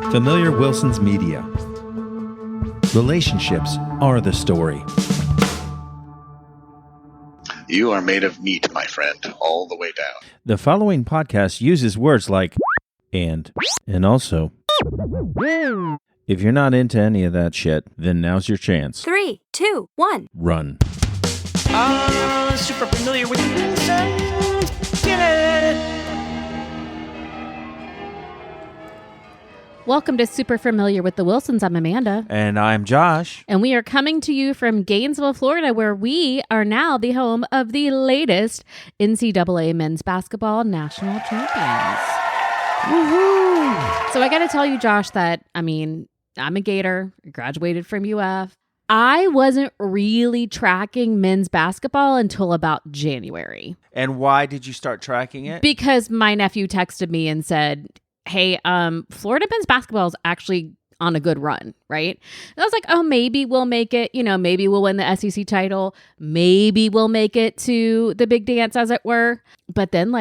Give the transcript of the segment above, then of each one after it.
Familiar Wilson's Media. Relationships are the story. You are made of meat, my friend, all the way down. The following podcast uses words like and also. If you're not into any of that shit, then now's your chance. 3, 2, 1. Run. Super familiar with Wilson's. Get it! Welcome to Super Familiar with the Wilsons. I'm Amanda. And I'm Josh. And we are coming to you from Gainesville, Florida, where we are now the home of the latest NCAA men's basketball national champions. Woohoo! So I got to tell you, Josh, that, I'm a Gator, graduated from UF. I wasn't really tracking men's basketball until about January. And why did you start tracking it? Because my nephew texted me and said, hey, Florida men's basketball is actually on a good run, right? And I was like, oh, maybe we'll make it, maybe we'll win the SEC title. Maybe we'll make it to the big dance, as it were. But then,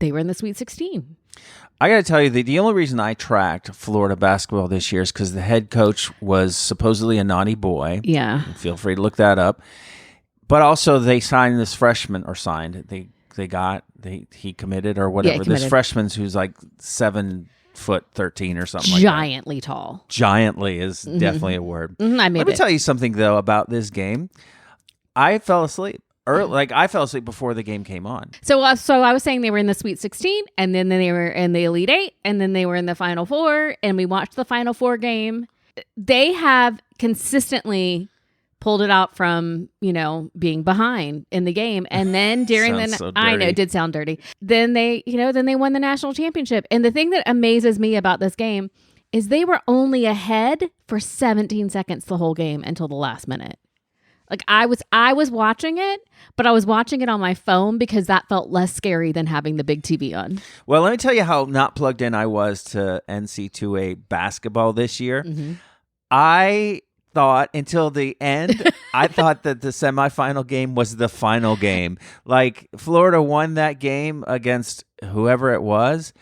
they were in the Sweet 16. I got to tell you, the only reason I tracked Florida basketball this year is because the head coach was supposedly a naughty boy. Yeah. Feel free to look that up. But also, they signed this freshman, or signed, he committed or whatever. Yeah, this freshman who's like 7'13" or something Giantly tall. Giantly is definitely a word. Let me tell you something, though, about this game. I fell asleep. I fell asleep before the game came on. So I was saying they were in the Sweet 16, and then they were in the Elite 8, and then they were in the Final Four, and we watched the Final Four game. They have consistently pulled it out from, being behind in the game. And then during I know it did sound dirty. Then they won the national championship. And the thing that amazes me about this game is they were only ahead for 17 seconds the whole game until the last minute. I was watching it, but I was watching it on my phone because that felt less scary than having the big TV on. Well, let me tell you how not plugged in I was to NCAA basketball this year. Mm-hmm. I thought until the end, I thought that the semifinal game was the final game. Florida won that game against whoever it was.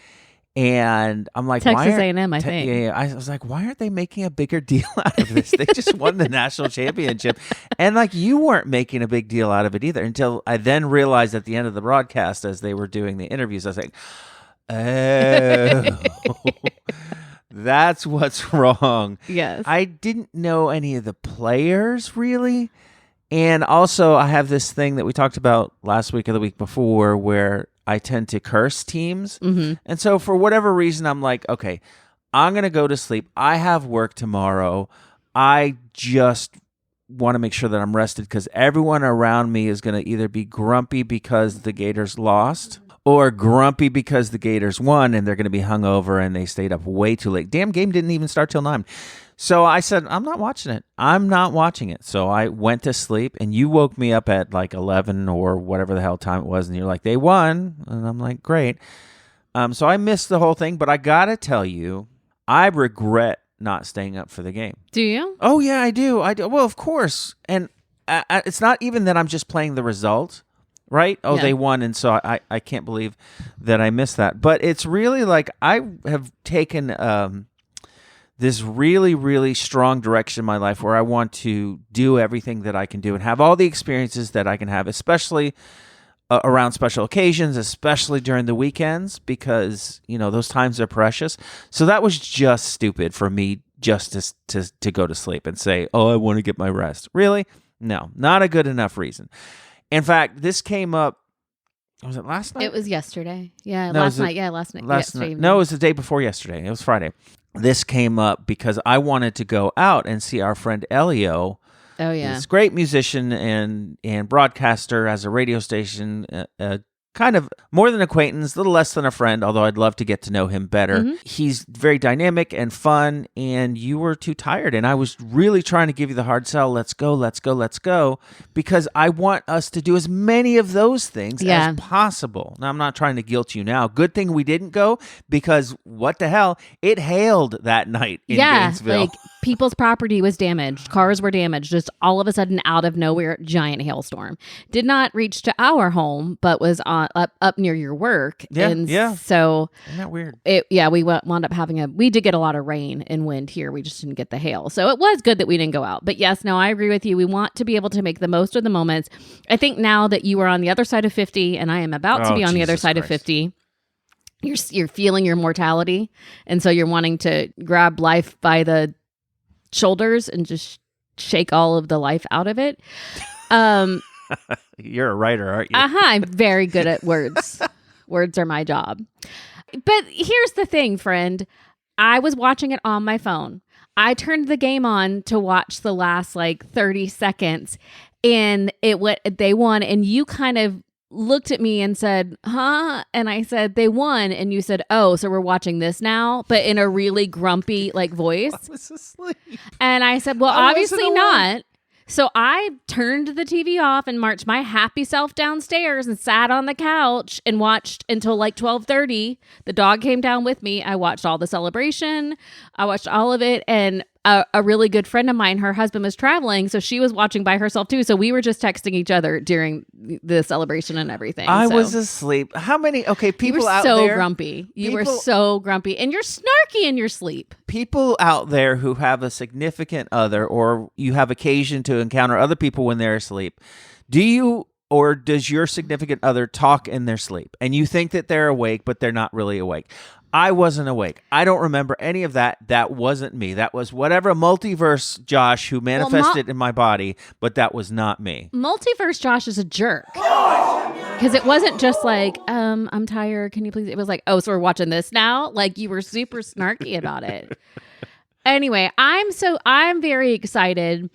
And I'm like, Texas A&M, I think. Yeah, I was like, why aren't they making a bigger deal out of this? They just won the national championship. And you weren't making a big deal out of it either until I then realized at the end of the broadcast as they were doing the interviews, I was like, oh, that's what's wrong. Yes. I didn't know any of the players really. And also I have this thing that we talked about last week or the week before where I tend to curse teams. Mm-hmm. And so for whatever reason, I'm like, okay, I'm going to go to sleep. I have work tomorrow. I just want to make sure that I'm rested because everyone around me is going to either be grumpy because the Gators lost or grumpy because the Gators won and they're going to be hungover and they stayed up way too late. Damn game didn't even start till 9. So I said, I'm not watching it. I'm not watching it. So I went to sleep and you woke me up at 11 or whatever the hell time it was. And you're like, they won. And I'm like, great. So I missed the whole thing. But I got to tell you, I regret not staying up for the game. Do you? Oh, yeah, I do. Well, of course. And it's not even that I'm just playing the result. Right? Oh, yeah. They won, and so I can't believe that I missed that. But it's really I have taken this really, really strong direction in my life where I want to do everything that I can do and have all the experiences that I can have, especially around special occasions, especially during the weekends, because, those times are precious. So that was just stupid for me just to go to sleep and say, oh, I want to get my rest. Really? No, not a good enough reason. In fact, this came up, was it last night? It was yesterday. Yeah, no, last night. Yeah, last night. Yesterday. No, it was the day before yesterday. It was Friday. This came up because I wanted to go out and see our friend Elio. Oh, yeah. He's a great musician and broadcaster, has a radio station, kind of more than acquaintance, a little less than a friend, although I'd love to get to know him better. Mm-hmm. He's very dynamic and fun, and you were too tired. And I was really trying to give you the hard sell. Let's go, because I want us to do as many of those things as possible. Now, I'm not trying to guilt you now. Good thing we didn't go, because what the hell? It hailed that night in Gainesville. People's property was damaged. Cars were damaged. Just all of a sudden, out of nowhere, giant hailstorm. Did not reach to our home, but was up near your work. Yeah, and yeah. So Isn't that weird? we wound up having we did get a lot of rain and wind here. We just didn't get the hail. So it was good that we didn't go out. But yes, no, I agree with you. We want to be able to make the most of the moments. I think now that you are on the other side of 50 and I am about to be on the other Jesus side of Christ. 50, you're feeling your mortality. And so you're wanting to grab life by the shoulders and just shake all of the life out of it. You're a writer, aren't you? I'm very good at words. Words are my job. But here's the thing, friend. I was watching it on my phone. I turned the game on to watch the last 30 seconds and they won. And you kind of looked at me and said, huh? And I said, they won. And you said, oh, so we're watching this now, but in a really grumpy voice. I was asleep. And I said, well, I wasn't obviously awake. not. So I turned the TV off and marched my happy self downstairs and sat on the couch and watched until 12:30. The dog came down with me. I watched all the celebration. I watched all of it. And a really good friend of mine, her husband was traveling, so she was watching by herself too. So we were just texting each other during the celebration and everything. I So was asleep. How many? Okay, people you were out so there. grumpy. You were people- so grumpy, and you're snarky in your sleep. People out there who have a significant other, or you have occasion to encounter other people when they're asleep. Do you, or does your significant other talk in their sleep, and you think that they're awake, but they're not really awake? I wasn't awake. I don't remember any of that. That wasn't me. That was whatever multiverse Josh who manifested in my body, but that was not me. Multiverse Josh is a jerk. Because it wasn't just I'm tired. Can you please? It was oh, so we're watching this now? You were super snarky about it. Anyway, I'm very excited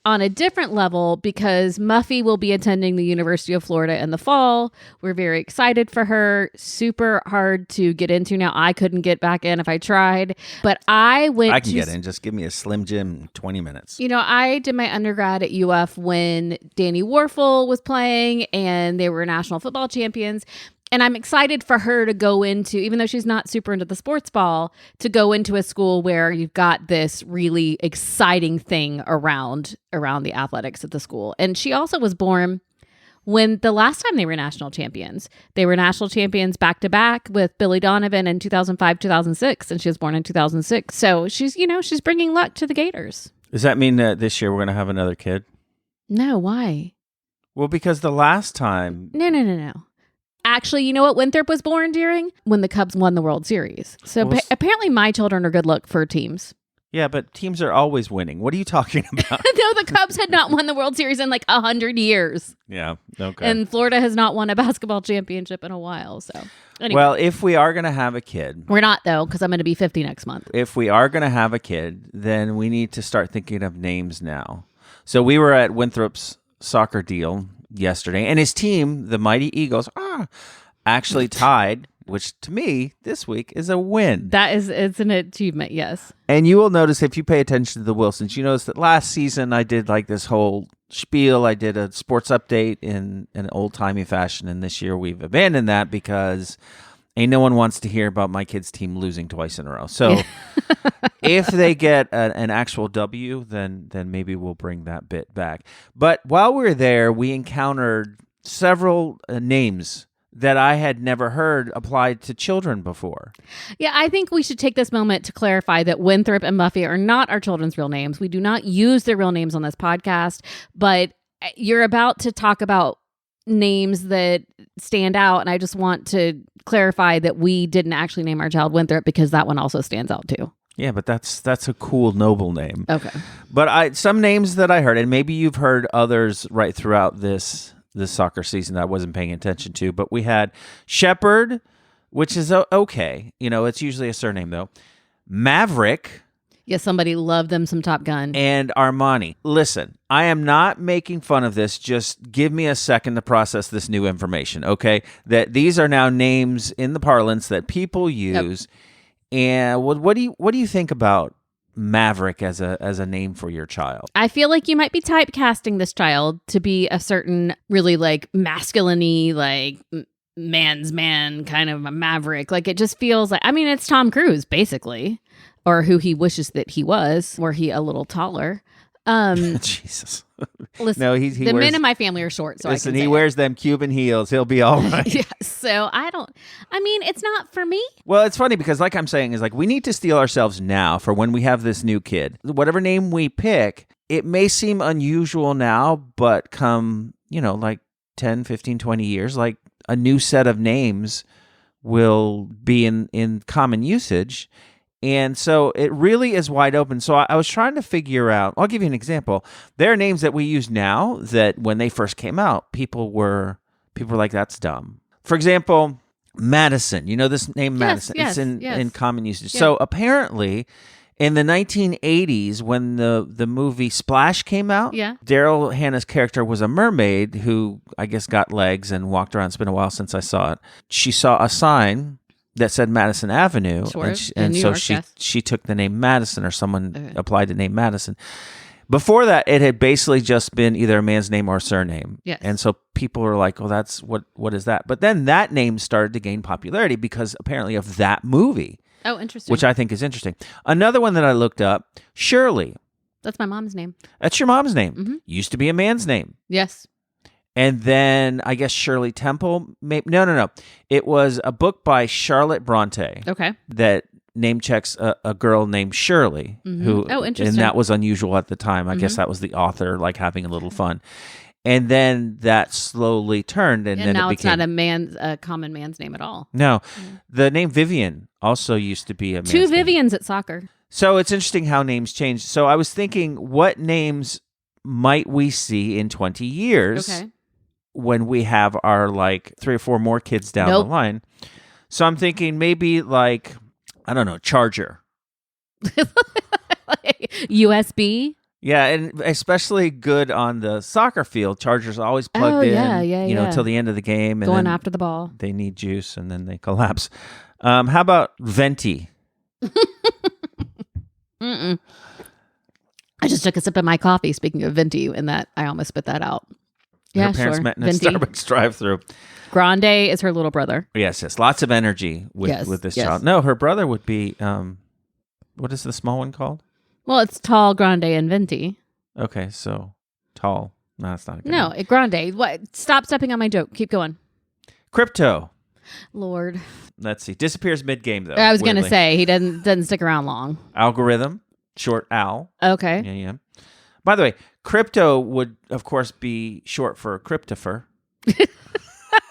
on a different level because Muffy will be attending the University of Florida in the fall. We're very excited for her. Super hard to get into now. I couldn't get back in if I tried, but I can get in. Just give me a Slim Jim 20 minutes. I did my undergrad at UF when Danny Warfel was playing and they were national football champions. And I'm excited for her to go into, even though she's not super into the sports ball, to go into a school where you've got this really exciting thing around the athletics at the school. And she also was born when the last time they were national champions. They were national champions back to back with Billy Donovan in 2005, 2006, and she was born in 2006. So she's bringing luck to the Gators. Does that mean that this year we're going to have another kid? No, why? Well, because the last time... No. Actually, you know what Winthrop was born during? When the Cubs won the World Series. So apparently my children are good luck for teams. Yeah, but teams are always winning. What are you talking about? No, the Cubs had not won the World Series in 100 years. Yeah, okay. And Florida has not won a basketball championship in a while. So anyway. Well, if we are going to have a kid... We're not, though, because I'm going to be 50 next month. If we are going to have a kid, then we need to start thinking of names now. So we were at Winthrop's soccer deal yesterday, and his team, the Mighty Eagles, actually tied, which to me this week is a win. It's an achievement, yes. And you will notice if you pay attention to the Wilsons, you notice that last season I did this whole spiel. I did a sports update in an old-timey fashion, and this year we've abandoned that because ain't no one wants to hear about my kids' team losing twice in a row. So if they get an actual W, then maybe we'll bring that bit back. But while we were there, we encountered several names that I had never heard applied to children before. Yeah, I think we should take this moment to clarify that Winthrop and Muffy are not our children's real names. We do not use their real names on this podcast, but you're about to talk about names that stand out, and I just want to clarify that we didn't actually name our child Winthrop because that one also stands out too. Yeah, but that's a cool, noble name. Okay. But some names that I heard, and maybe you've heard others right throughout this soccer season that I wasn't paying attention to, but we had Shepherd, which is okay. It's usually a surname though. Maverick. Yeah, somebody loved them some Top Gun. And Armani. Listen, I am not making fun of this. Just give me a second to process this new information, okay? That these are now names in the parlance that people use. Yep. And what do you think about Maverick as a name for your child? I feel like you might be typecasting this child to be a certain really masculine-y, man's man kind of a maverick. It just feels it's Tom Cruise, basically. or who he wishes that he was, were he a little taller. Jesus. Listen, No, he the wears, men in my family are short, so listen, I can he say wears them Cuban heels. He'll be all right. it. Yeah, so I mean, it's not for me. Well, it's funny because like I'm saying is like we need to steel ourselves now for when we have this new kid. Whatever name we pick, it may seem unusual now, but come, like 10, 15, 20 years, like a new set of names will be in common usage. And so it really is wide open. So I was trying to figure out, I'll give you an example. There are names that we use now that when they first came out, people were like, that's dumb. For example, Madison. You know this name, Madison? Yes, it's yes. in common usage. Yeah. So apparently in the 1980s, when the movie Splash came out, Yeah. Daryl Hannah's character was a mermaid who I guess got legs and walked around. It's been a while since I saw it. She saw a sign that said Madison Avenue, Sure, and in New so York, she yes. she took the name Madison, or someone Okay. applied the name Madison. Before that, it had basically just been either a man's name or a surname. Yes. And so people were like, "Oh, that's what is that?" But then that name started to gain popularity because apparently of that movie, Oh, interesting. which I think is interesting. Another one that I looked up, Shirley. That's my mom's name. That's your mom's name. Mhm. Used to be a man's name. Yes. And then I guess Shirley Temple. No. It was a book by Charlotte Bronte Okay. that name checks a girl named Shirley. Mhm. Who, Oh, interesting. And that was unusual at the time. I guess that was the author like having a little fun. And then that slowly turned, and then now it it's became not a common man's name at all. no. The name Vivian also used to be a man's Two name. Vivians at soccer. So it's interesting how names change. So I was thinking, what names might we see in 20 years? Okay. When we have our like 3 or 4 more kids down Nope. the line. So I'm thinking maybe like, I don't know, Charger. USB. Yeah, and especially good on the soccer field. Charger's always plugged in, yeah. till the end of the game. And Going then after the ball. they need juice and then they collapse. How about Venti? Mm-mm. I just took a sip of my coffee, speaking of venti, and that I almost spit that out. Yeah, Her parents sure. met in a Venti. Starbucks drive-thru. Grande is her little brother. Yes. Lots of energy with this yes. child. No, her brother would be, what is the small one called? Well, it's tall, grande, and venti. Okay, so tall. No, that's not a good No, name. grande. What? Stop stepping on my joke. Keep going. Crypto. Lord. Let's see. Disappears mid-game, though. I was going to weirdly. say, he doesn't stick around long. Algorithm. Short Al. Okay. Yeah. By the way, crypto would, of course, be short for cryptopher. I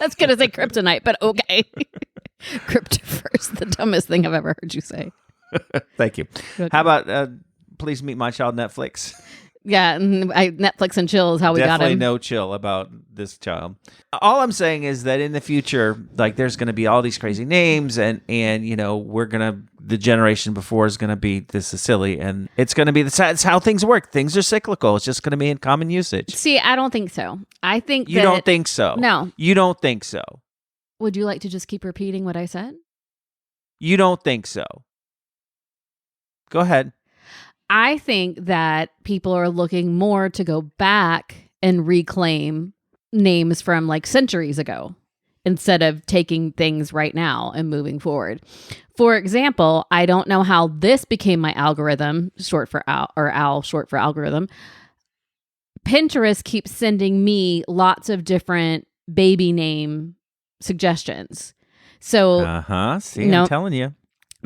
was going to say kryptonite, but okay. Cryptophers, the dumbest thing I've ever heard you say. Thank you. Okay. How about Please Meet My Child Netflix? Yeah, and Netflix and chill is how we got Definitely him. no chill about this child. All I'm saying is that in the future, like there's going to be all these crazy names, and the generation before is going to be this is silly, and it's going to be that's how things work. Things are cyclical. It's just going to be in common usage. See, I don't think so. I think You don't think so? No. You don't think so? Would you like to just keep repeating what I said? You don't think so? Go ahead. I think that people are looking more to go back and reclaim names from like centuries ago instead of taking things right now and moving forward. For example, I don't know how this became my algorithm, short for Al, or Al short for algorithm. Pinterest keeps sending me lots of different baby name suggestions. So See, No. I'm telling you.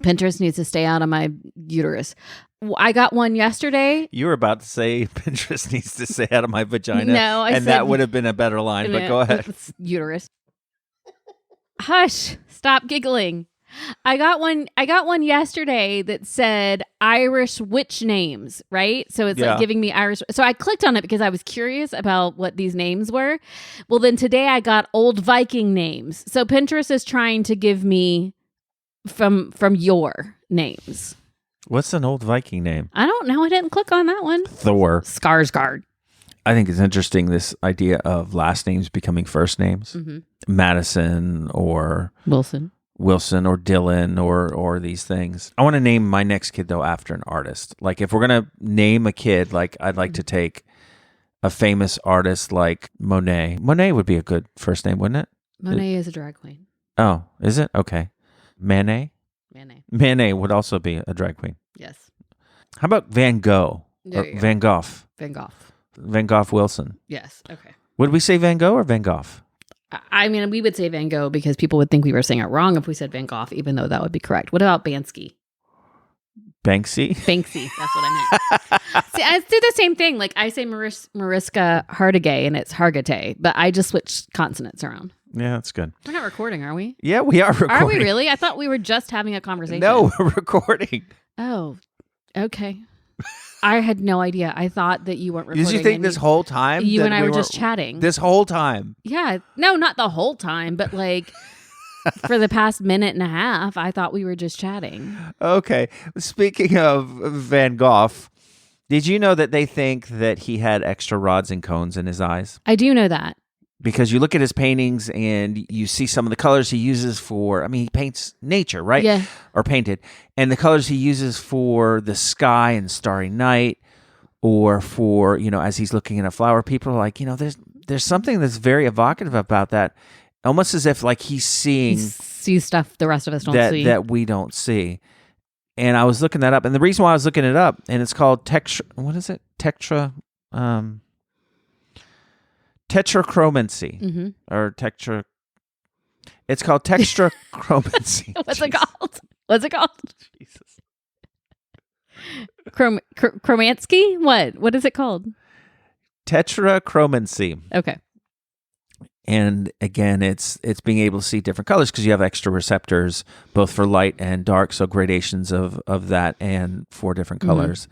Pinterest needs to stay out of my uterus. I got one yesterday. You were about to say Pinterest needs to stay out of my vagina. No, I and said- that would have been a better line, but go ahead. It's uterus. Hush! Stop giggling. I got one yesterday that said Irish witch names, right? So it's Yeah. like giving me Irish. So I clicked on it because I was curious about what these names were. Well, then today I got old Viking names. So Pinterest is trying to give me from your names. What's an old Viking name? I don't know. I didn't click on that one. Thor. Skarsgård. I think it's interesting, this idea of last names becoming first names. Mm-hmm. Madison or Wilson or Dylan or these things. I want to name my next kid, though, after an artist. Like if we're going to name a kid, like I'd like to take a famous artist like Monet. Monet would be a good first name, wouldn't it? Monet is a drag queen. Oh, is it? Okay. Manet? Manet. Manet would also be a drag queen. Yes. How about Van Gogh? There Or you go. Van Gogh. Van Gogh. Van Gogh Wilson. Yes. Okay. Would we say Van Gogh or Van Gogh? I mean, we would say Van Gogh because people would think we were saying it wrong if we said Van Gogh, even though that would be correct. What about Bansky? Banksy? Banksy. That's what I meant. See, I do the same thing. Like I say Mariska Hargitay and it's Hargitay, but I just switch consonants around. Yeah, that's good. We're not recording, are we? Yeah, we are recording. Are we really? I thought we were just having a conversation. No, we're recording. Oh, okay. I had no idea. I thought that you weren't recording. Did you think this whole time? You that and I we were just chatting. This whole time? Yeah. No, not the whole time, but like for the past minute and a half, I thought we were just chatting. Okay. Speaking of Van Gogh, did you know that they think that he had extra rods and cones in his eyes? I do know that. Because you look at his paintings and you see some of the colors he uses for, I mean, he paints nature, right? Yeah. Or painted. And the colors he uses for the sky and starry night, or for, as he's looking at a flower, people are like, there's something that's very evocative about that. Almost as if like he's seeing See stuff the rest of us don't see. that we don't see. And I was looking that up. And the reason why I was looking it up, and it's called tetrachromancy. Or it's called tetrachromancy. What's it called? What's it called? Jesus. Chromansky? What is it called? Tetrachromancy. Okay. And again, it's being able to see different colors because you have extra receptors both for light and dark, so gradations of that and 4 different colors.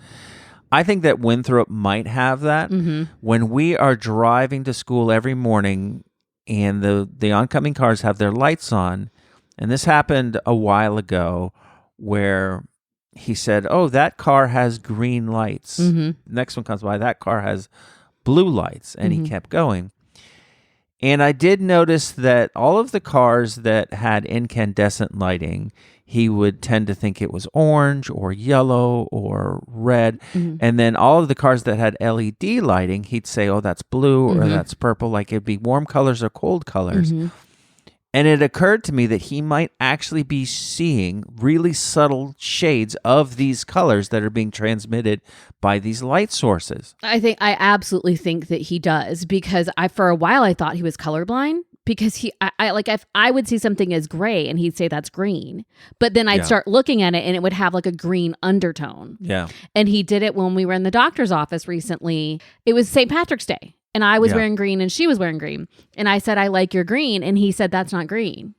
I think that Winthrop might have that. When we are driving to school every morning and the oncoming cars have their lights on, and this happened a while ago where he said, oh, that car has green lights. The next one comes by, that car has blue lights, and he kept going. And I did notice that all of the cars that had incandescent lighting, he would tend to think it was orange or yellow or red. And then all of the cars that had LED lighting, he'd say, oh, that's blue or that's purple. Like it'd be warm colors or cold colors. And it occurred to me that he might actually be seeing really subtle shades of these colors that are being transmitted by these light sources. I absolutely think that he does, because for a while I thought he was colorblind, because if I would see something as gray and he'd say that's green, but then I'd start looking at it and it would have like a green undertone. Yeah. And he did it when we were in the doctor's office recently. It was St. Patrick's Day. And I was wearing green and she was wearing green. And I said, I like your green. And he said, that's not green.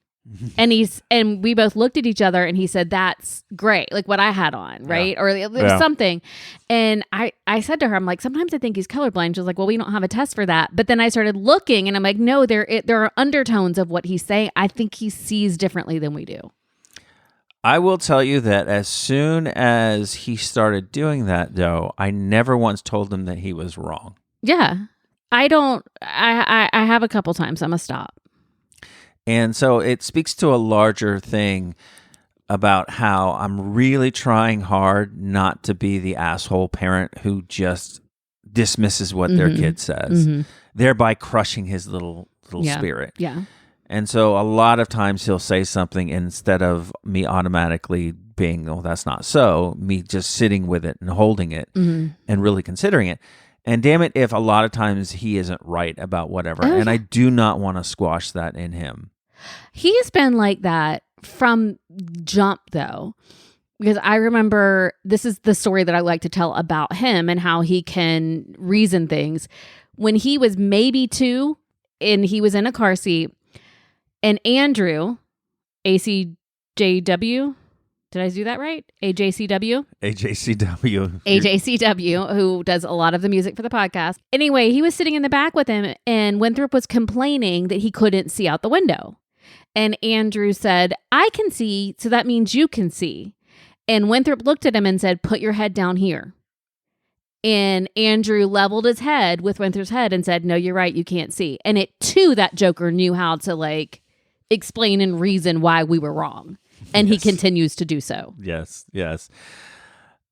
and we both looked at each other and he said, that's gray, like what I had on, right? Or it was something. And I said to her, I'm like, sometimes I think he's colorblind. She was like, well, we don't have a test for that. But then I started looking and I'm like, no, there are undertones of what he's saying. I think he sees differently than we do. I will tell you that as soon as he started doing that, though, I never once told him that he was wrong. Yeah. I have a couple times. I'm going to stop. And so it speaks to a larger thing about how I'm really trying hard not to be the asshole parent who just dismisses what their kid says, thereby crushing his little spirit. Yeah. And so a lot of times he'll say something, and instead of me automatically being, oh, that's not so, me just sitting with it and holding it and really considering it. And damn it, if a lot of times he isn't right about whatever. And I do not want to squash that in him. He has been like that from jump, though. Because I remember, this is the story that I like to tell about him and how he can reason things. When he was maybe 2 and he was in a car seat, and Andrew, ACJW, did I do that right? AJCW? AJCW, who does a lot of the music for the podcast. Anyway, he was sitting in the back with him, and Winthrop was complaining that he couldn't see out the window. And Andrew said, I can see, so that means you can see. And Winthrop looked at him and said, put your head down here. And Andrew leveled his head with Winthrop's head and said, no, you're right, you can't see. And it too, that joker knew how to explain and reason why we were wrong. And he continues to do so. Yes.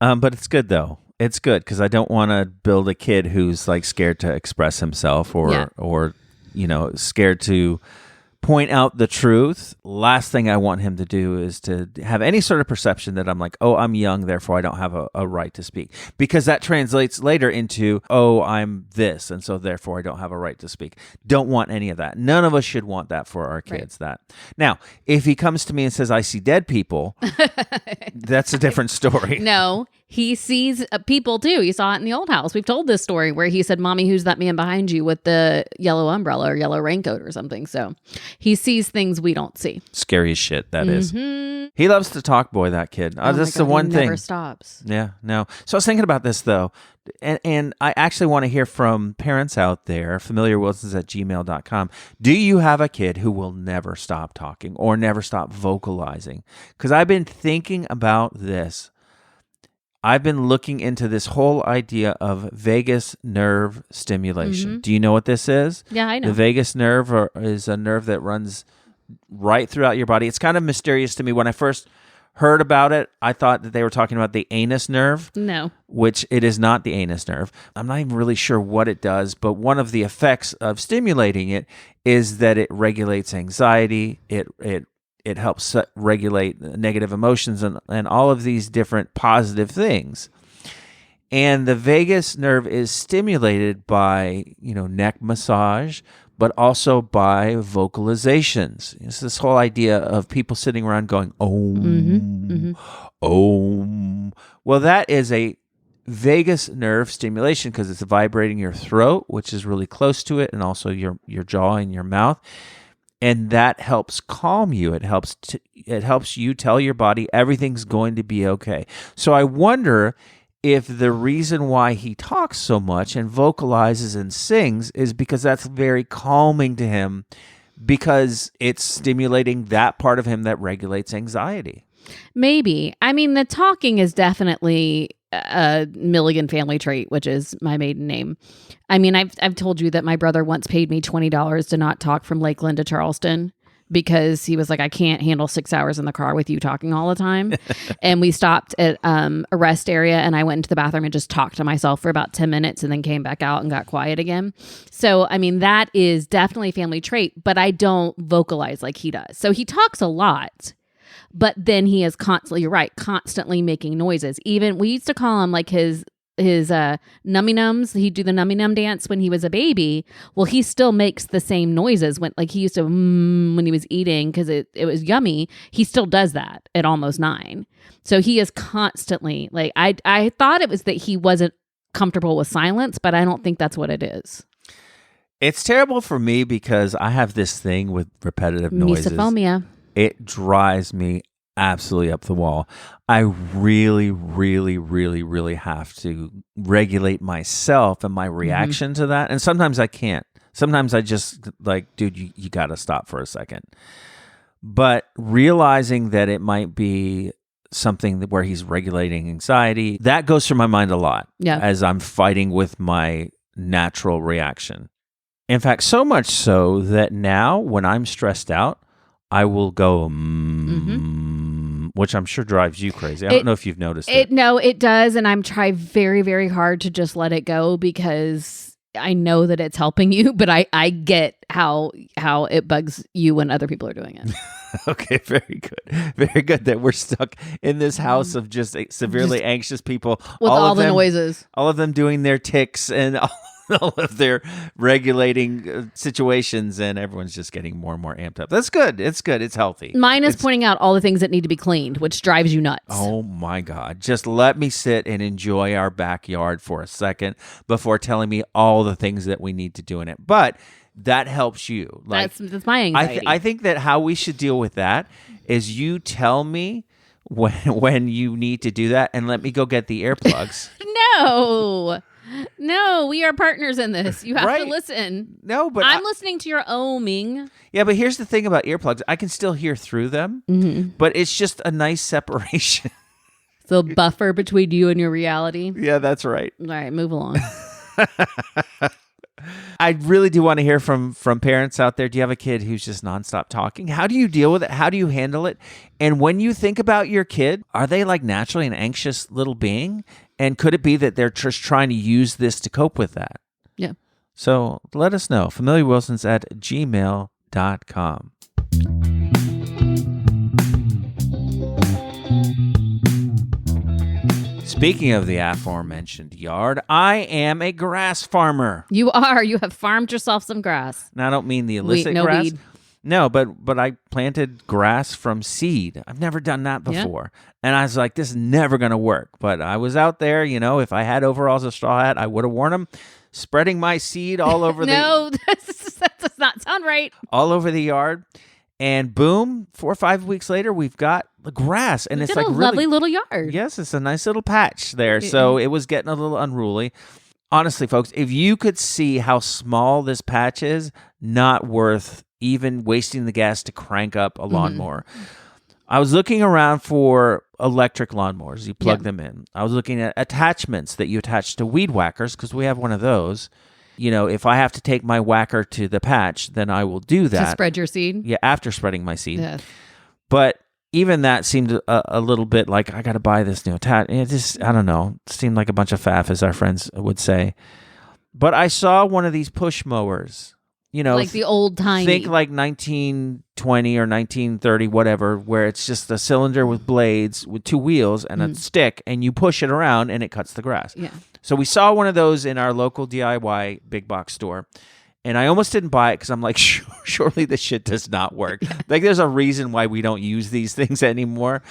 But it's good, though. It's good because I don't want to build a kid who's scared to express himself or scared to point out the truth, last thing I want him to do is to have any sort of perception that I'm like, oh, I'm young, therefore I don't have a right to speak. Because that translates later into, oh, I'm this, and so therefore I don't have a right to speak. Don't want any of that. None of us should want that for our kids. That. Now, if he comes to me and says, I see dead people, that's a different story. No, he sees people too. He saw it in the old house. We've told this story where he said, Mommy, who's that man behind you with the yellow umbrella or yellow raincoat or something? So he sees things we don't see. Scary as shit, that is. He loves to talk, boy, that kid. That's the one he thing. Never stops. Yeah, no. So I was thinking about this, though, and I actually want to hear from parents out there, familiarwilsons@gmail.com. Do you have a kid who will never stop talking or never stop vocalizing? Because I've been thinking about this. I've been looking into this whole idea of vagus nerve stimulation. Do you know what this is? Yeah, I know. The vagus nerve is a nerve that runs right throughout your body. It's kind of mysterious to me. When I first heard about it, I thought that they were talking about the anus nerve. No. Which it is not the anus nerve. I'm not even really sure what it does, but one of the effects of stimulating it is that it regulates anxiety. It helps regulate negative emotions and all of these different positive things. And the vagus nerve is stimulated by, neck massage, but also by vocalizations. It's this whole idea of people sitting around going, om, om. Well, that is a vagus nerve stimulation because it's vibrating your throat, which is really close to it, and also your jaw and your mouth. And that helps calm you. It helps you tell your body everything's going to be okay. So I wonder if the reason why he talks so much and vocalizes and sings is because that's very calming to him because it's stimulating that part of him that regulates anxiety. Maybe. I mean, the talking is definitely a Milligan family trait, which is my maiden name. I mean, I've told you that my brother once paid me $20 to not talk from Lakeland to Charleston because he was like, I can't handle 6 hours in the car with you talking all the time. And we stopped at a rest area and I went into the bathroom and just talked to myself for about 10 minutes and then came back out and got quiet again. So, I mean, that is definitely a family trait, but I don't vocalize like he does. So he talks a lot. But then he is constantly, you're right, constantly making noises. Even we used to call him like his nummy nums. He'd do the nummy num dance when he was a baby. Well, he still makes the same noises when like he used to when he was eating because it was yummy. He still does that at almost 9. So he is constantly like I thought it was that he wasn't comfortable with silence, but I don't think that's what it is. It's terrible for me because I have this thing with repetitive noises. Misophonia. It drives me absolutely up the wall. I really, really, really, really have to regulate myself and my reaction to that. And sometimes I can't. Sometimes I just like, dude, you got to stop for a second. But realizing that it might be something where he's regulating anxiety, that goes through my mind a lot as I'm fighting with my natural reaction. In fact, so much so that now when I'm stressed out, I will go, which I'm sure drives you crazy. I don't know if you've noticed it. No, it does. And I'm trying very, very hard to just let it go because I know that it's helping you, but I get how it bugs you when other people are doing it. Okay, very good. Very good that we're stuck in this house of just severely anxious people. With all the noises. All of them doing their tics and all of their regulating situations, and everyone's just getting more and more amped up. That's good. It's good. It's healthy. Mine is pointing out all the things that need to be cleaned, which drives you nuts. Oh my God. Just let me sit and enjoy our backyard for a second before telling me all the things that we need to do in it. But that helps you. Like, that's my anxiety. I think that how we should deal with that is you tell me when you need to do that and let me go get the earplugs. No, we are partners in this. You have to listen. No, but I'm listening to your oming. Yeah, but here's the thing about earplugs. I can still hear through them, but it's just a nice separation. The buffer between you and your reality. Yeah, that's right. All right, move along. I really do want to hear from parents out there. Do you have a kid who's just nonstop talking? How do you deal with it? How do you handle it? And when you think about your kid, are they like naturally an anxious little being? And could it be that they're just trying to use this to cope with that? Yeah. So let us know. familiarwilsons@gmail.com. yard.com. Speaking of the aforementioned yard, I am a grass farmer. You are. You have farmed yourself some grass. Now, I don't mean the illicit no grass. weed. No, but I planted grass from seed. I've never done that before. And I was like, this is never going to work. But I was out there, if I had overalls, a straw hat, I would have worn them, spreading my seed all over No, that does not sound right. all over the yard. And boom, 4 or 5 weeks later, we've got the grass. And it's got like a really lovely little yard. Yes, it's a nice little patch there. So it was getting a little unruly. Honestly, folks, if you could see how small this patch is, not worth even wasting the gas to crank up a lawnmower. I was looking around for electric lawnmowers. You plug them in. I was looking at attachments that you attach to weed whackers because we have one of those. If I have to take my whacker to the patch, then I will do that. To spread your seed? Yeah, after spreading my seed. Yes. But even that seemed a little bit like, I got to buy this new attach. It just, I don't know, it seemed like a bunch of faff, as our friends would say. But I saw one of these push mowers. Like the old tiny. Think like 1920 or 1930, whatever, where it's just a cylinder with blades with two wheels and a stick, and you push it around and it cuts the grass. Yeah. So we saw one of those in our local DIY big box store, and I almost didn't buy it because I'm like, surely this shit does not work. Like, there's a reason why we don't use these things anymore.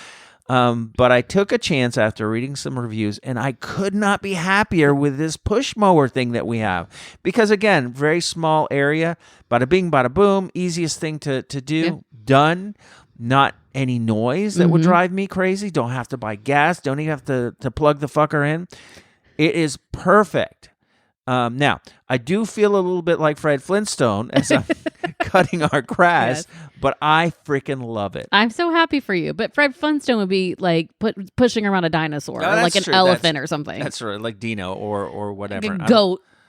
But I took a chance after reading some reviews, and I could not be happier with this push mower thing that we have. Because, again, very small area, bada bing, bada boom, easiest thing to do, done, not any noise that would drive me crazy. Don't have to buy gas, don't even have to plug the fucker in. It is perfect. Now, I do feel a little bit like Fred Flintstone as I'm cutting our grass, but I freaking love it. I'm so happy for you. But Fred Flintstone would be like pushing around a dinosaur, or like an elephant or something. That's right, like Dino or whatever. Like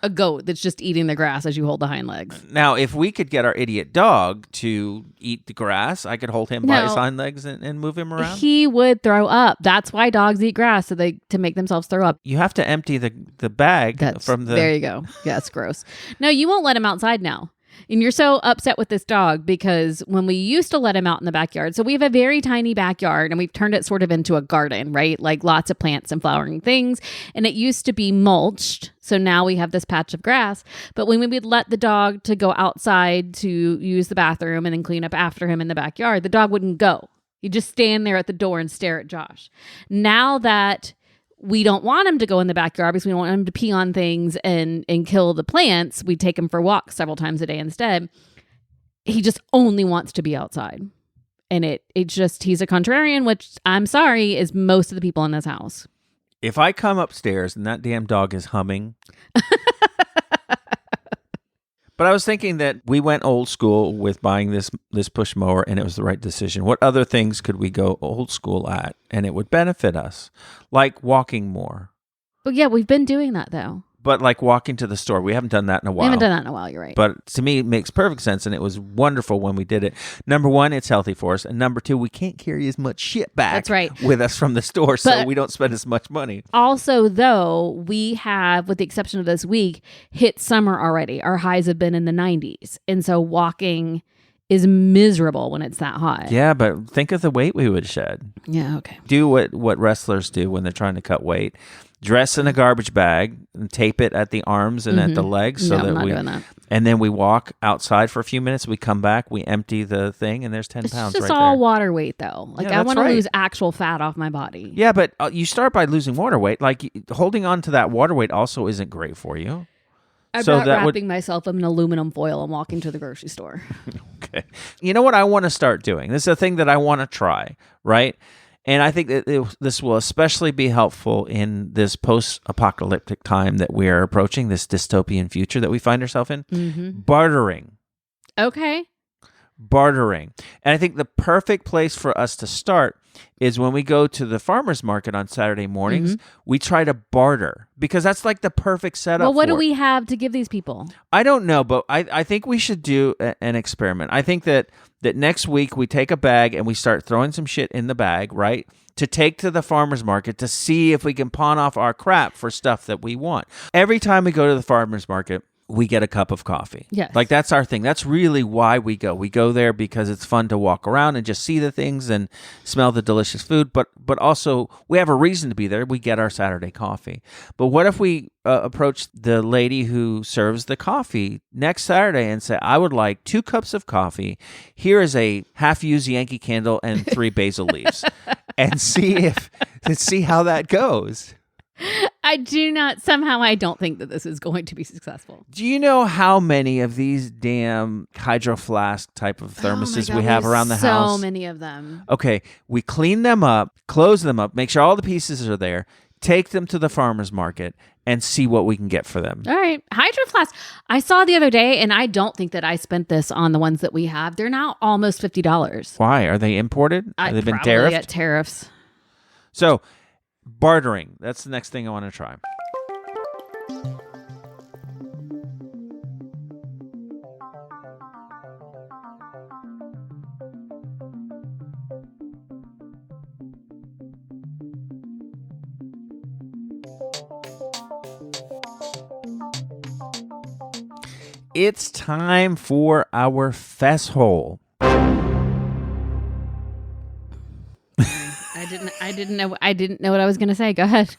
a goat that's just eating the grass as you hold the hind legs. Now, if we could get our idiot dog to eat the grass, I could hold him by his hind legs and move him around. He would throw up. That's why dogs eat grass, to make themselves throw up. You have to empty the bag from the... There you go. Yeah, it's gross. No, you won't let him outside now. And you're so upset with this dog because when we used to let him out in the backyard, so we have a very tiny backyard and we've turned it sort of into a garden, right? Like lots of plants and flowering things. And it used to be mulched. So now we have this patch of grass. But when we would let the dog to go outside to use the bathroom and then clean up after him in the backyard, the dog wouldn't go. He'd just stand there at the door and stare at Josh. Now that we don't want him to go in the backyard because we don't want him to pee on things and kill the plants, we take him for walks several times a day instead. He just only wants to be outside. And he's a contrarian, which I'm sorry is most of the people in this house. If I come upstairs and that damn dog is humming... But I was thinking that we went old school with buying this push mower, and it was the right decision. What other things could we go old school at, and it would benefit us? Like walking more. But yeah, we've been doing that, though. But like walking to the store. We haven't done that in a while. We haven't done that in a while, you're right. But to me, it makes perfect sense, and it was wonderful when we did it. Number one, it's healthy for us. And number two, we can't carry as much shit back That's right. with us from the store, so we don't spend as much money. Also, though, we have, with the exception of this week, hit summer already. Our highs have been in the 90s. And so walking is miserable when it's that hot. Yeah, but think of the weight we would shed. Yeah, okay. Do what wrestlers do when they're trying to cut weight. Dress in a garbage bag and tape it at the arms and at the legs so I'm not doing that. And then we walk outside for a few minutes. We come back, we empty the thing, and there's 10 pounds right there. It's just all water weight, though. Like, Yeah, I want to right. lose actual fat off my body. Yeah, but you start by losing water weight. Like, holding on to that water weight also isn't great for you. I'm So not that would- wrapping myself in aluminum foil and walking to the grocery store. Okay. You know what I want to start doing? This is a thing that I want to try, right? And I think that this will especially be helpful in this post-apocalyptic time that we are approaching, this dystopian future that we find ourselves in. Bartering. Okay. Bartering. And I think the perfect place for us to start is when we go to the farmer's market on Saturday mornings, we try to barter because that's like the perfect setup. Well, what do for it. we have to give these people? I don't know, but I think we should do an experiment. I think that next week we take a bag and we start throwing some shit in the bag, right? To take to the farmer's market to see if we can pawn off our crap for stuff that we want. Every time we go to the farmer's market, we get a cup of coffee. Yes. Like that's our thing. That's really why we go. We go there because it's fun to walk around and just see the things and smell the delicious food. But also we have a reason to be there. We get our Saturday coffee. But what if we approach the lady who serves the coffee next Saturday and say, I would like 2 cups of coffee. Here is a half-used Yankee candle and 3 basil leaves. And see how that goes. I don't think that this is going to be successful. Do you know how many of these damn hydro flask type of thermoses we have around the house? So many of them. Okay, we clean them up, close them up, make sure all the pieces are there, take them to the farmer's market, and see what we can get for them. All right. Hydro flask. I saw the other day, and I don't think that I spent this on the ones that we have. They're now almost $50. Why? Are they imported? Have they been probably tariffed? at tariffs. So, bartering. That's the next thing I want to try. It's time for our fess hole. I didn't know what I was going to say. Go ahead.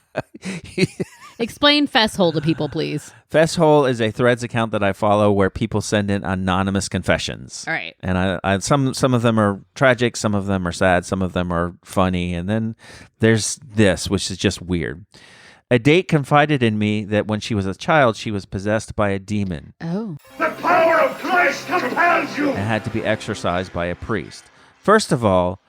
Explain fess hole to people, please. Fess hole is a Threads account that I follow where people send in anonymous confessions. All right. And I some of them are tragic, some of them are sad, some of them are funny, and then there's this, which is just weird. A date confided in me that when she was a child, she was possessed by a demon. Oh. The power of Christ compels you. And had to be exorcised by a priest. First of all,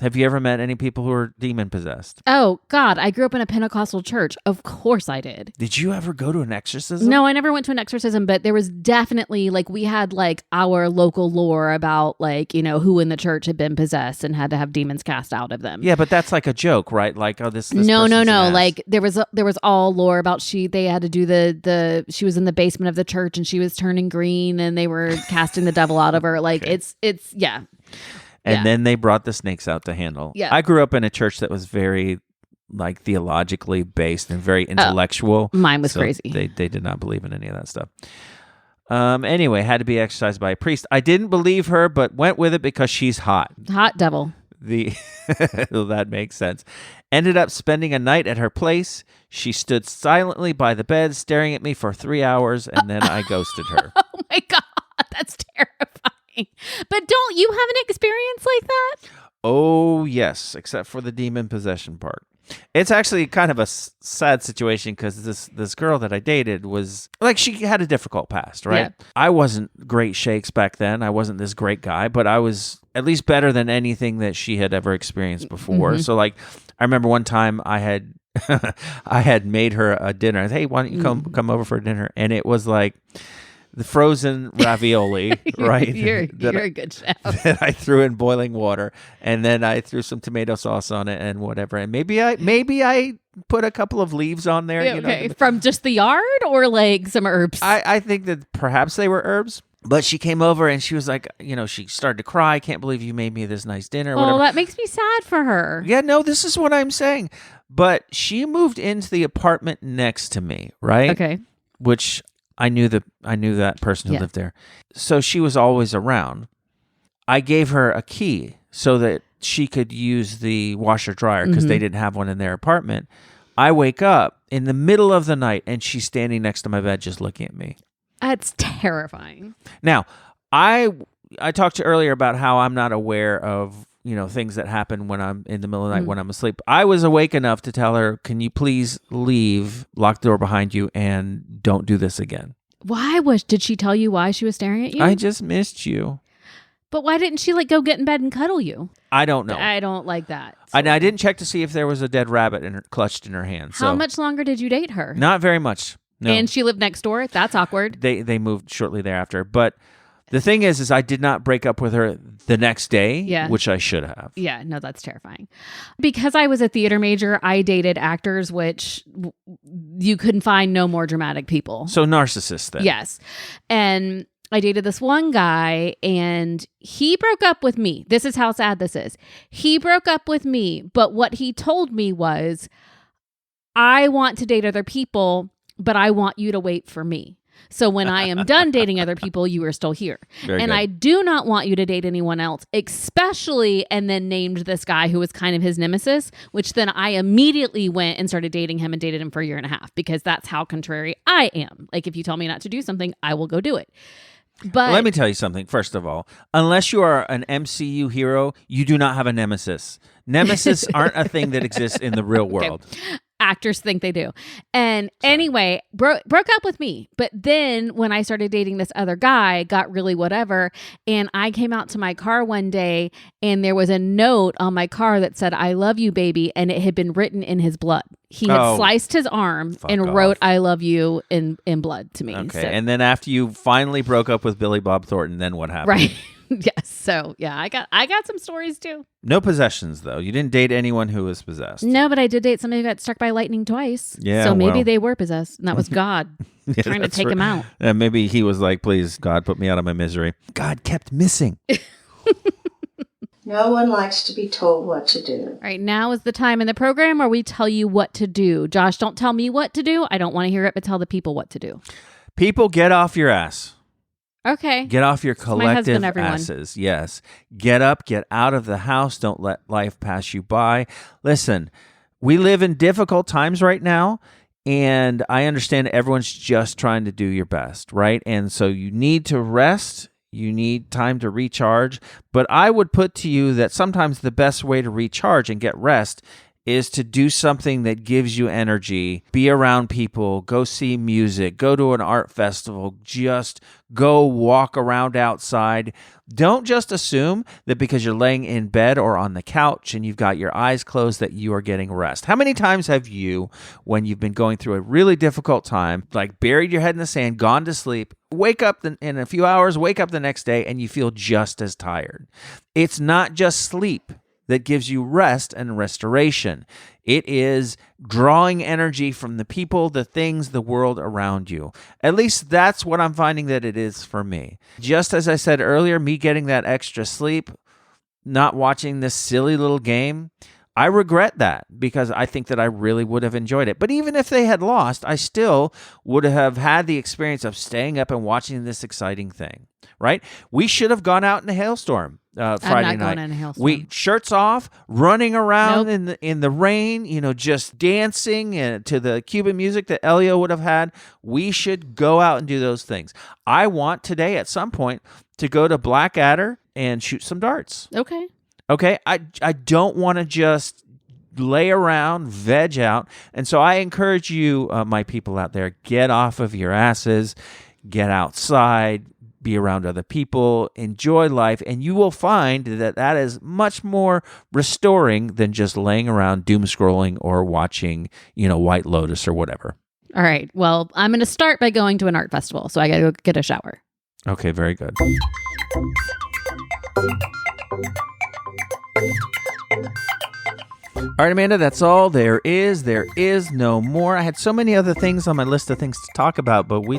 have you ever met any people who are demon possessed? Oh, God. I grew up in a Pentecostal church. Of course I did. Did you ever go to an exorcism? No, I never went to an exorcism, but there was definitely, like, we had, like, our local lore about, like, you know, who in the church had been possessed and had to have demons cast out of them. Yeah, but that's like a joke, right? Like, oh, this No. person's an ass. Like, there was all lore about they had to do she was in the basement of the church and she was turning green and they were casting the devil out of her. Like, Okay. it's, yeah. And then they brought the snakes out to handle. Yeah. I grew up in a church that was very like theologically based and very intellectual. Mine was so crazy. They did not believe in any of that stuff. Anyway, had to be exorcised by a priest. I didn't believe her, but went with it because she's hot. Hot devil. Well, that makes sense. Ended up spending a night at her place. She stood silently by the bed, staring at me for 3 hours, and then I ghosted her. Oh my God, that's terrifying. But don't you have an experience like that? Oh, yes, except for the demon possession part. It's actually kind of a sad situation because this girl that I dated was like, she had a difficult past, right? Yeah. I wasn't great shakes back then. I wasn't this great guy, but I was at least better than anything that she had ever experienced before. Mm-hmm. So like, I remember one time I had I had made her a dinner. I said, hey, why don't you come over for dinner? And it was like the frozen ravioli, right? You're a good chef. That I threw in boiling water, and then I threw some tomato sauce on it and whatever. And maybe I put a couple of leaves on there. You know, From just the yard or like some herbs? I think that perhaps they were herbs. But she came over and she was like, you know, she started to cry. I can't believe you made me this nice dinner. Or whatever. That makes me sad for her. Yeah, no, this is what I'm saying. But she moved into the apartment next to me, right? Okay. Which I knew that person who lived there. So she was always around. I gave her a key so that she could use the washer dryer because they didn't have one in their apartment. I wake up in the middle of the night and she's standing next to my bed just looking at me. That's terrifying. Now, I talked to you earlier about how I'm not aware of, you know, things that happen when I'm in the middle of the night when I'm asleep. I was awake enough to tell her, can you please leave, lock the door behind you, and don't do this again. Did she tell you why she was staring at you? I just missed you. But why didn't she like go get in bed and cuddle you? I don't know. I don't like that. I didn't check to see if there was a dead rabbit clutched in her hand. How much longer did you date her? Not very much. No. And she lived next door? That's awkward. They moved shortly thereafter. But the thing is I did not break up with her the next day, which I should have. Yeah, no, that's terrifying. Because I was a theater major, I dated actors, which you couldn't find no more dramatic people. So narcissist then. Yes. And I dated this one guy and he broke up with me. This is how sad this is. He broke up with me, but what he told me was, I want to date other people, but I want you to wait for me. So when I am done dating other people, you are still here. Very and good. I do not want you to date anyone else, especially, and then named this guy who was kind of his nemesis, which then I immediately went and started dating him and dated him for a year and a half because that's how contrary I am. Like if you tell me not to do something, I will go do it. But Let me tell you something, first of all. Unless you are an MCU hero, you do not have a nemesis. Nemesis aren't a thing that exists in the real world. actors think they do. And anyway, broke up with me. But then when I started dating this other guy, got really whatever. And I came out to my car one day and there was a note on my car that said, "I love you, baby." And it had been written in his blood. He had sliced his arm and wrote, "I love you" in blood to me. Okay. So, And then after you finally broke up with Billy Bob Thornton, then what happened? right. Yes. So yeah, I got some stories too. No possessions, though. You didn't date anyone who was possessed. No, but I did date somebody who got struck by lightning twice. Yeah, So maybe well. they were possessed, and that was God Yeah, trying to that's take right. him out. Maybe he was like, "Please, God, put me out of my misery." God kept missing. No one likes to be told what to do. All right, now is the time in the program where we tell you what to do. Josh, don't tell me what to do. I don't want to hear it, but tell the people what to do. People, get off your ass. Okay. Get off your my collective husband, everyone. asses. Yes. Get up, get out of the house. Don't let life pass you by. Listen, we live in difficult times right now, and I understand everyone's just trying to do your best, right? And so you need to rest. You need time to recharge. But I would put to you that sometimes the best way to recharge and get rest is to do something that gives you energy, be around people, go see music, go to an art festival, just go walk around outside. Don't just assume that because you're laying in bed or on the couch and you've got your eyes closed that you are getting rest. How many times have you, when you've been going through a really difficult time, like buried your head in the sand, gone to sleep, wake up in a few hours, wake up the next day, and you feel just as tired? It's not just sleep that gives you rest and restoration. It is drawing energy from the people, the things, the world around you. At least that's what I'm finding that it is for me. Just as I said earlier, me getting that extra sleep, not watching this silly little game, I regret that because I think that I really would have enjoyed it. But even if they had lost, I still would have had the experience of staying up and watching this exciting thing, right? We should have gone out in a hailstorm Friday I'm not night. going in a hailstorm. We shirts off, running around in the rain, just dancing to the Cuban music that Elio would have had. We should go out and do those things. I want today at some point to go to Blackadder and shoot some darts. Okay. Okay, I don't want to just lay around, veg out. And so I encourage you, my people out there, get off of your asses, get outside, be around other people, enjoy life, and you will find that that is much more restoring than just laying around doom scrolling or watching, White Lotus or whatever. All right. Well, I'm going to start by going to an art festival, so I got to go get a shower. Okay, very good. All right, Amanda, that's all there is. There is no more. I had so many other things on my list of things to talk about, but I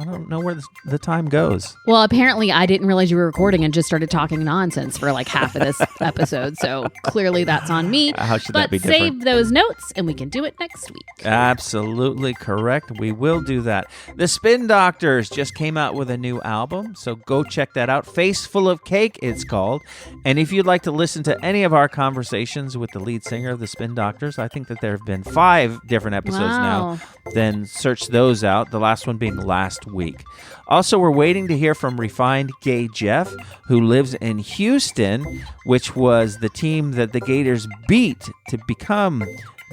don't know where the time goes. Well, apparently I didn't realize you were recording and just started talking nonsense for like half of this episode. So clearly that's on me. How should but that be different? save those notes and we can do it next week. Absolutely correct. We will do that. The Spin Doctors just came out with a new album, so go check that out. Face Full of Cake, it's called. And if you'd like to listen to any of our conversations with the lead singer of the Spin Doctors, I think that there have been 5 different episodes now. Then search those out, the last one being last week. Also, we're waiting to hear from Refined Gay Jeff, who lives in Houston, which was the team that the Gators beat to become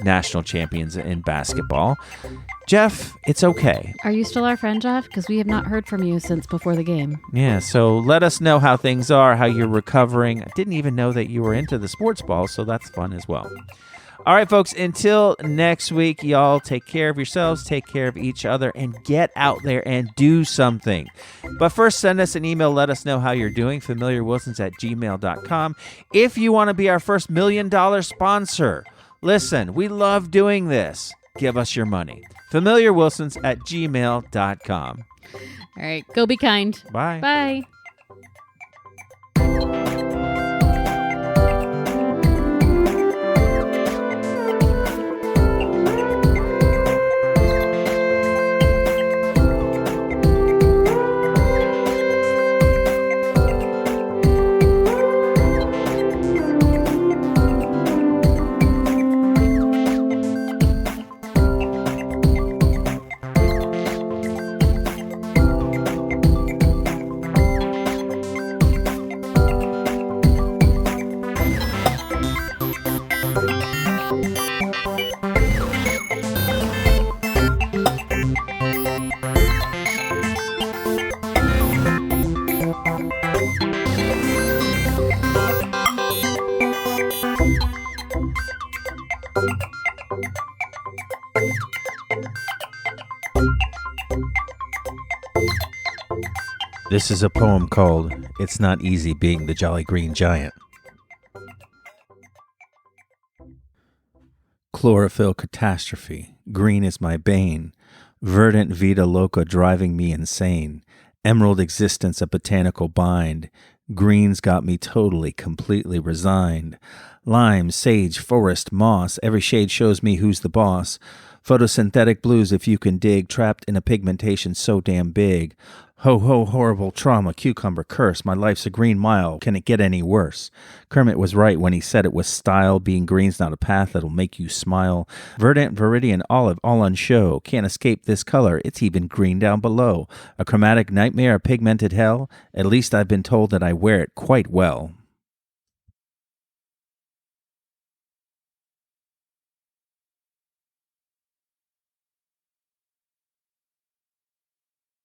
national champions in basketball. Jeff, it's okay. Are you still our friend, Jeff? Because we have not heard from you since before the game. Yeah, so let us know how things are, how you're recovering. I didn't even know that you were into the sports ball, so that's fun as well. All right, folks, until next week, y'all take care of yourselves, take care of each other, and get out there and do something. But first, send us an email. Let us know how you're doing. familiarwilsons@gmail.com. If you want to be our first $1 million sponsor, listen, we love doing this. Give us your money. familiarwilsons@gmail.com. All right. Go be kind. Bye. Bye. This is a poem called It's Not Easy Being the Jolly Green Giant. Chlorophyll catastrophe, green is my bane. Verdant vita loca driving me insane. Emerald existence a botanical bind. Green's got me totally, completely resigned. Lime, sage, forest, moss, every shade shows me who's the boss. Photosynthetic blues if you can dig, trapped in a pigmentation so damn big. Ho ho horrible trauma, cucumber curse, my life's a green mile, can it get any worse? Kermit was right when he said it was style, being green's not a path that'll make you smile. Verdant, viridian, olive, all on show, can't escape this color, it's even green down below. A chromatic nightmare, a pigmented hell, at least I've been told that I wear it quite well.